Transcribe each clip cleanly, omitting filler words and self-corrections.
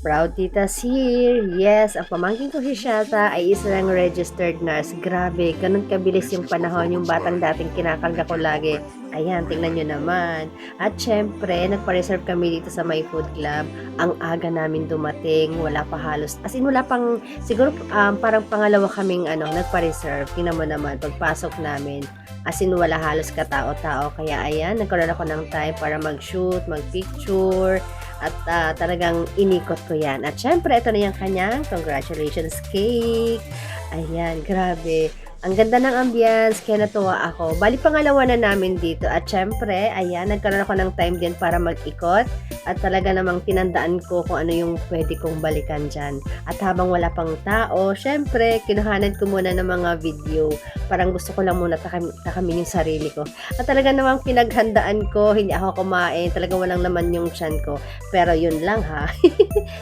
Proud Titas here. Yes, ang pamangkin ko si Shelta ay isang registered nurse. Grabe, ganun kabilis yung panahon, yung batang dating kinakarga ko lagi. Ayan, tingnan nyo naman. At syempre, nagpa-reserve kami dito sa My Food Club. Ang aga namin dumating, wala pa halos. As in, wala pang, siguro parang pangalawa kaming nagpa-reserve. Tingnan mo naman, pagpasok namin. As in, wala halos katao-tao. Kaya ayan, nagkaroon ako ng time para mag-shoot, mag-picture. At talagang inikot ko yan. At syempre, ito na yung kanyang congratulations cake. Ayan, grabe. Ang ganda ng ambience, kaya natuwa ako. Bali, pangalawa na namin dito. At syempre, ayan, nagkaroon ako ng time din para mag-ikot. At talaga namang tinandaan ko kung ano yung pwede kong balikan dyan. At habang wala pang tao, syempre, kinuhanan ko muna ng mga video. Parang gusto ko lang muna takamin yung sarili ko. At talaga namang pinaghandaan ko, hindi ako kumain. Talaga walang laman yung tiyan ko. Pero yun lang ha.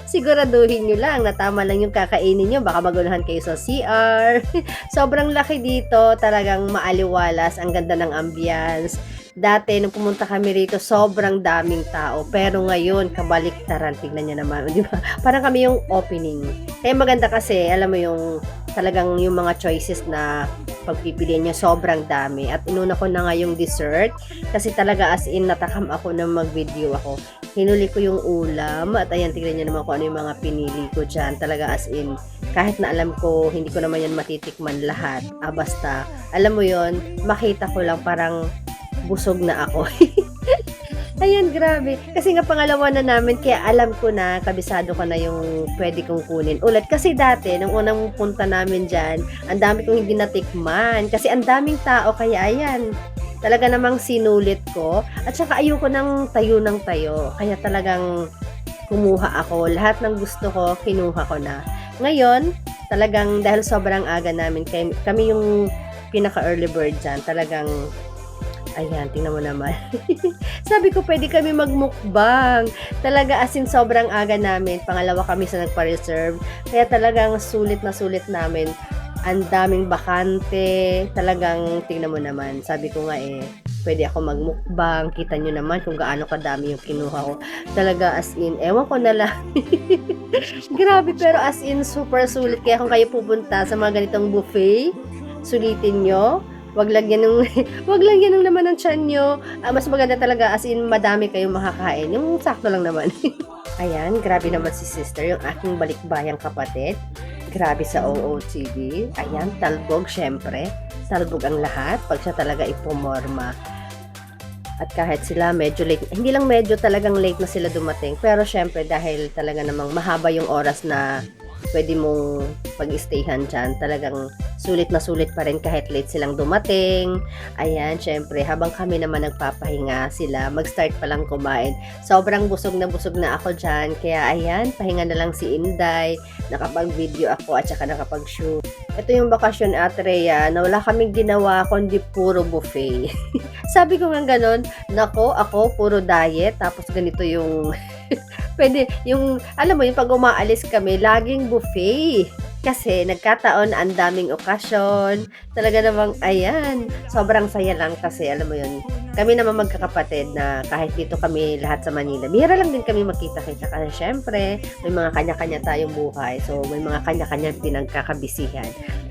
Siguraduhin nyo lang na tama lang yung kakainin nyo. Baka maguluhan kayo sa CR. Sobrang laki dito. Talagang maaliwalas. Ang ganda ng ambience. Dati, nung pumunta kami rito, sobrang daming tao. Pero ngayon, kabaliktaran. Tignan nyo naman. Di ba? Parang kami yung opening. Kaya maganda kasi, alam mo yung talagang yung mga choices na pagpipilian nyo, sobrang dami. At inuna ko na nga yung dessert. Kasi talaga as in, natakam ako na mag-video ako. Hinuli ko yung ulam. At ayan, tignan nyo naman kung ano yung mga pinili ko dyan. Talaga as in, kahit na alam ko, hindi ko naman yan matitikman lahat. Basta, alam mo yon, makita ko lang parang busog na ako. Ayan, grabe. Kasi nga pangalawa na namin, kaya alam ko na, kabisado ko na yung pwede kong kunin. Ulit, kasi dati, nung unang punta namin dyan, ang dami kong hindi natikman. Kasi ang daming tao, kaya ayan, talaga namang sinulit ko. At saka ayoko ng tayo. Kaya talagang kumuha ako. Lahat ng gusto ko, kinuha ko na. Ngayon, talagang dahil sobrang aga namin, kami yung pinaka-early bird dyan. Talagang ayan, tingnan mo naman. Sabi ko, pwede kami magmukbang. Talaga, as in, sobrang aga namin. Pangalawa kami sa nagpa-reserve. Kaya talagang sulit na sulit namin. Ang daming bakante. Talagang, tingnan mo naman. Sabi ko nga pwede ako magmukbang. Kita nyo naman kung gaano kadami yung kinuha ko. Talaga, as in, ewan ko na lang. Grabe, pero as in, super sulit. Kaya kung kayo pupunta sa mga ganitong buffet, sulitin nyo. Wag lang yan ng laman ng tiyan nyo. Mas maganda talaga as in madami kayong makakain. Yung sakto lang naman. Ayan, grabe naman si sister, yung aking balikbayang kapatid. Grabe sa OOTD. Ayan, talbog syempre. Talbog ang lahat pag siya talaga ipumorma. At kahit sila medyo late, hindi lang medyo talagang late na sila dumating. Pero syempre dahil talaga namang mahaba yung oras na pwede mong pag-stayhan dyan. Talagang sulit na sulit pa rin kahit late silang dumating. Ayan, syempre, habang kami naman nagpapahinga sila, mag-start pa lang kumain. Sobrang busog na ako dyan. Kaya ayan, pahinga na lang si Inday. Nakapag-video ako at saka nakapag-shoot. Ito yung bakasyon at Rhea na wala kaming ginawa kundi puro buffet. Sabi ko nga ganun, nako, ako puro diet, tapos ganito yung pwede, yung, alam mo, yung pag umaalis kami, laging buffet. Kasi nagkataon, ang daming okasyon. Talaga namang, ayan, sobrang saya lang kasi, alam mo yun, kami naman magkakapatid na kahit dito kami lahat sa Manila, bihira lang din kami magkita-kita kasi syempre, may mga kanya-kanya tayong buhay. So, may mga kanya-kanyang pinagkakabisihan.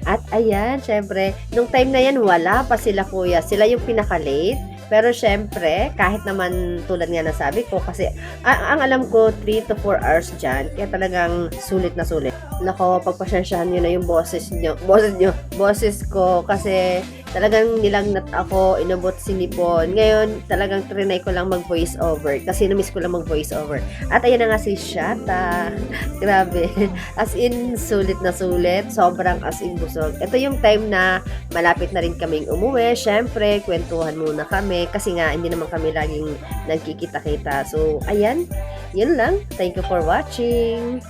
At ayan, syempre, nung time na yan, wala pa sila kuya. Sila yung pinaka-late. Pero syempre, kahit naman tulad nga na sabi ko, kasi ang alam ko, 3 to 4 hours dyan, kaya talagang sulit na sulit. Nako, pagpasensyahan nyo na yung boses ko, kasi talagang nilagnat ako, inabot sinipon. Ngayon, talagang trinay ko lang mag-voice over, kasi namiss ko lang mag-voice over. At ayan na nga si Shata. Grabe. As in, sulit na sulit. Sobrang as in busog. Ito yung time na malapit na rin kaming umuwi. Syempre, kwentuhan muna kami, kasi nga, hindi naman kami laging nagkikita-kita. So, ayan. Yun lang. Thank you for watching.